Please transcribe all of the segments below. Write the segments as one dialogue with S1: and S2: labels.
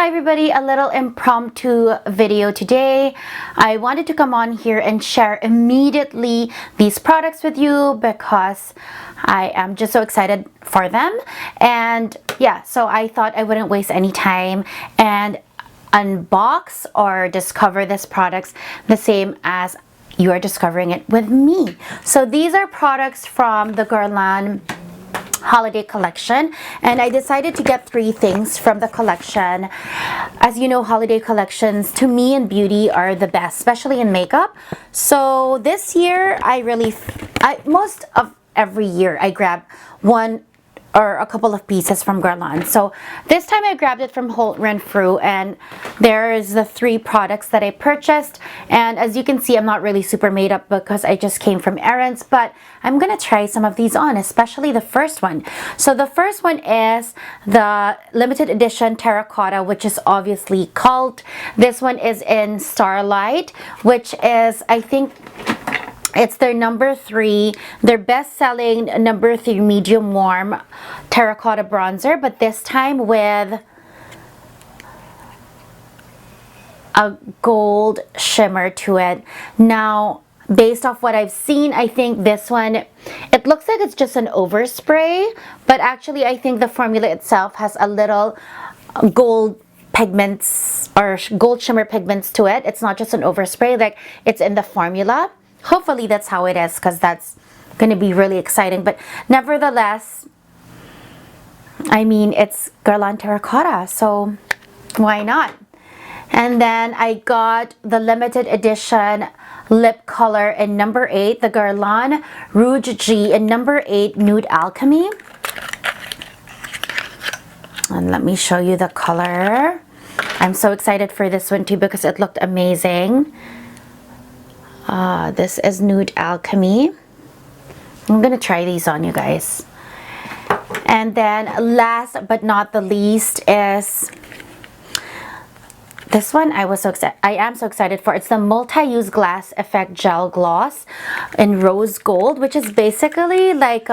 S1: Hi everybody, a little impromptu video today. I wanted to come on here and share immediately these products with you because I am just so excited for them. And yeah, so I thought I wouldn't waste any time and unbox or discover this products the same as you are discovering it with me. So these are products from the Guerlian holiday collection, and I decided to get 3 things from the collection. As you know, holiday collections to me in beauty are the best, especially in makeup. So this year most of every year I grab one or a couple of pieces from Guerlain. So this time I grabbed it from Holt Renfrew, and there's the 3 products that I purchased. And as you can see, I'm not really super made up because I just came from errands, but I'm gonna try some of these on, especially the first one. So the first one is the limited edition terracotta, which is obviously cult. This one is in Starlight, which is, I think, it's their number 3, their best-selling number 3 medium warm terracotta bronzer, but this time with a gold shimmer to it. Now, based off what I've seen, I think this one, it looks like it's just an overspray, but actually I think the formula itself has a little gold pigments or gold shimmer pigments to it. It's not just an overspray, like it's in the formula. Hopefully that's how it is, because that's going to be really exciting. But nevertheless, I mean, it's Guerlain terracotta, so why not? And then I got the limited edition lip color in number 8, the Guerlain Rouge G in number 8 Nude Alchemy. And let me show you the color. I'm so excited for this one too because it looked amazing. This is Nude Alchemy. I'm gonna try these on, you guys. And then last but not the least is this one. I am so excited for. It's the multi-use glass effect gel gloss in rose gold, which is basically like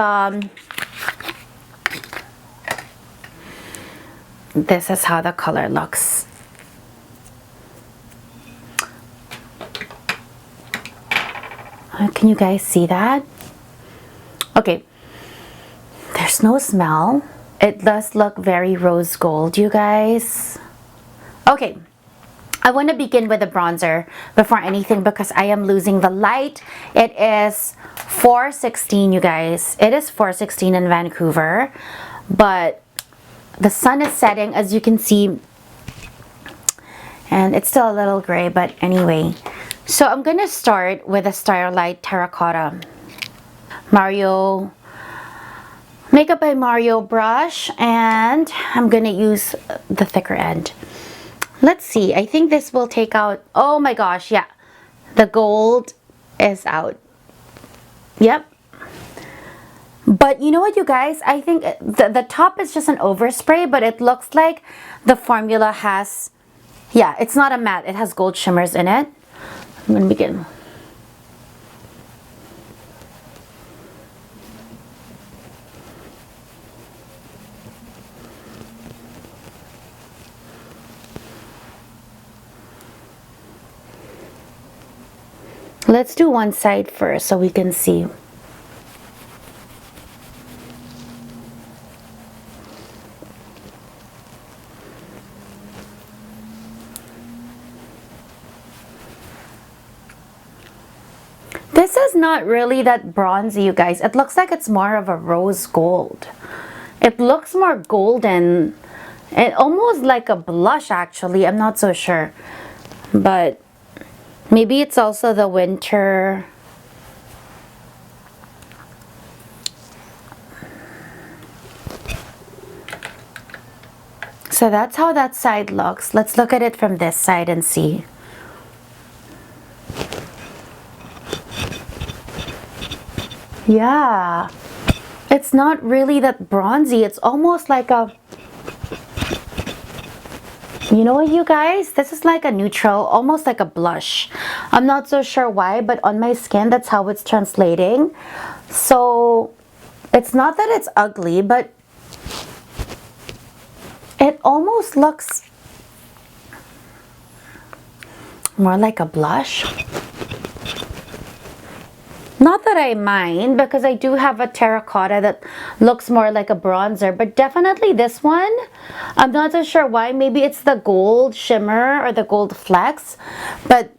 S1: this is how the color looks. Can you guys see that? Okay, there's no smell. It does look very rose gold, you guys. Okay, I want to begin with the bronzer before anything because I am losing the light. It is 4:16, you guys. It is 4:16 in Vancouver, but the sun is setting, as you can see, and it's still a little gray, but anyway. So I'm gonna start with a Starlight terracotta Mario Makeup by Mario brush, and I'm gonna use the thicker end. Let's see, I think this will take out, oh my gosh, yeah, the gold is out. Yep. But you know what, you guys, I think the top is just an overspray, but it looks like the formula has, yeah, it's not a matte, it has gold shimmers in it. I'm going to begin. Let's do one side first so we can see. This is not really that bronzy, you guys. It looks like it's more of a rose gold. It looks more golden and almost like a blush, actually. I'm not so sure. But maybe it's also the winter. So that's how that side looks. Let's look at it from this side and see. Yeah, it's not really that bronzy. It's almost like a, you know what, you guys? This is like a neutral, almost like a blush. I'm not so sure why, but on my skin, that's how it's translating. So it's not that it's ugly, but it almost looks More like a blush. Not that I mind, because I do have a terracotta that looks more like a bronzer, but definitely this one, I'm not so sure why. Maybe it's the gold shimmer or the gold flecks, but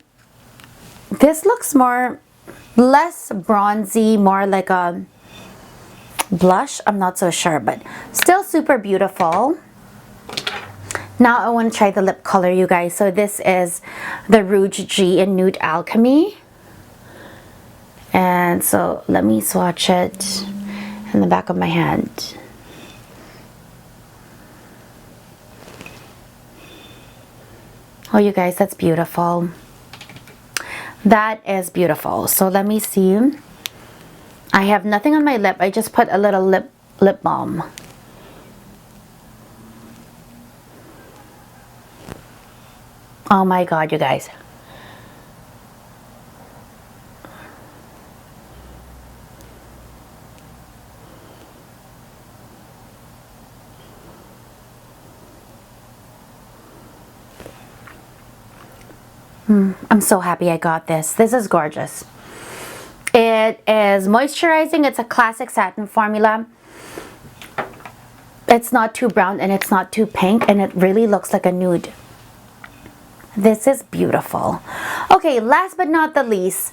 S1: this looks less bronzy, more like a blush. I'm not so sure, but still super beautiful. Now I want to try the lip color, you guys. So this is the Rouge G in Nude Alchemy. And so let me swatch it in the back of my hand. Oh, you guys, that's beautiful. That is beautiful. So let me see. I have nothing on my lip. I just put a little lip balm. Oh my God, you guys. I'm so happy I got this. This is gorgeous. It is moisturizing. It's a classic satin formula. It's not too brown and it's not too pink, and it really looks like a nude. This is beautiful. Okay, last but not the least,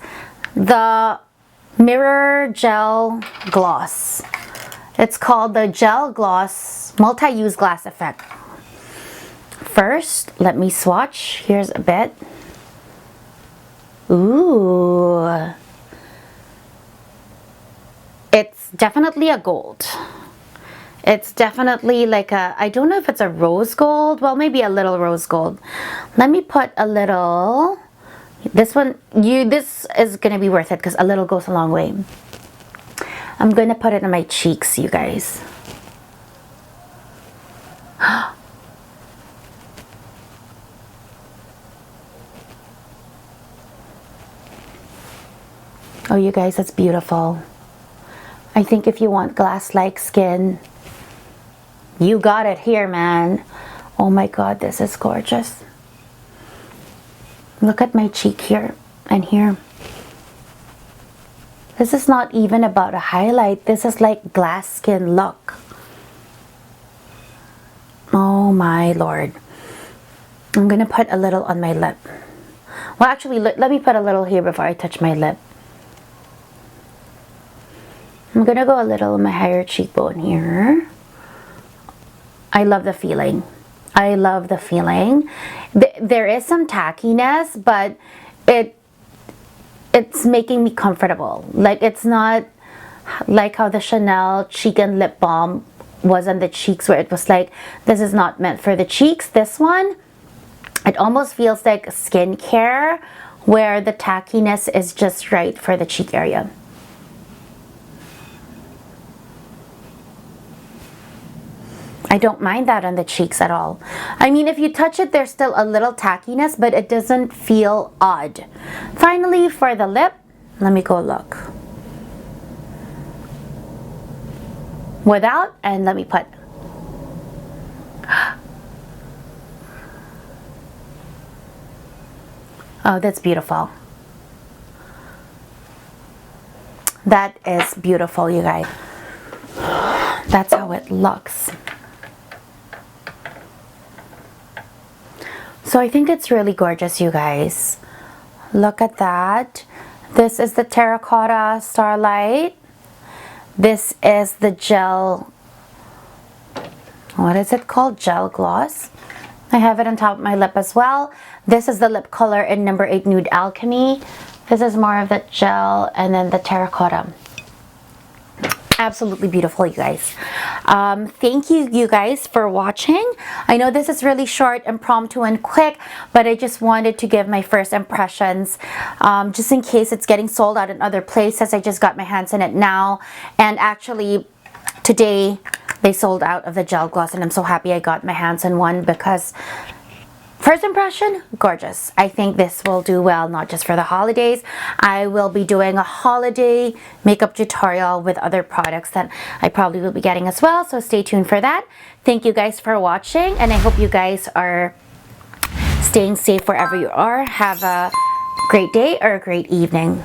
S1: the Mirror Gel Gloss. It's called the Gel Gloss Multi-Use Glass Effect. First, let me swatch. Here's a bit. Ooh. It's definitely a gold. It's definitely like a, I don't know if it's a rose gold. Well, maybe a little rose gold. Let me put a little, this is gonna be worth it because a little goes a long way. I'm gonna put it on my cheeks, you guys. Oh, you guys, that's beautiful. I think if you want glass-like skin, you got it here, man. Oh my God, this is gorgeous. Look at my cheek here and here. This is not even about a highlight. This is like glass skin look. Oh my Lord. I'm gonna put a little on my lip. Well, actually, let me put a little here before I touch my lip. I'm gonna go a little on my higher cheekbone here. I love the feeling. I love the feeling. There is some tackiness, but it's making me comfortable. Like, it's not like how the Chanel cheek and lip balm was on the cheeks, where it was like, this is not meant for the cheeks. This one, it almost feels like skincare, where the tackiness is just right for the cheek area. I don't mind that on the cheeks at all. I mean, if you touch it, there's still a little tackiness, but it doesn't feel odd. Finally, for the lip, let me go look. Without, and let me put. Oh, that's beautiful. That is beautiful, you guys. That's how it looks. So I think it's really gorgeous, you guys. Look at that. This is the Terracotta Starlight. This is the gel, what is it called? Gel Gloss. I have it on top of my lip as well. This is the lip color in number 8 Nude Alchemy. This is more of the gel, and then the terracotta. Absolutely beautiful, you guys. Thank you guys for watching. I know this is really short, impromptu, and quick, but I just wanted to give my first impressions, just in case it's getting sold out in other places. I just got my hands on it now, and actually today they sold out of the gel gloss, and I'm so happy I got my hands on one, because first impression, gorgeous. I think this will do well, not just for the holidays. I will be doing a holiday makeup tutorial with other products that I probably will be getting as well, so stay tuned for that. Thank you guys for watching, and I hope you guys are staying safe wherever you are. Have a great day or a great evening.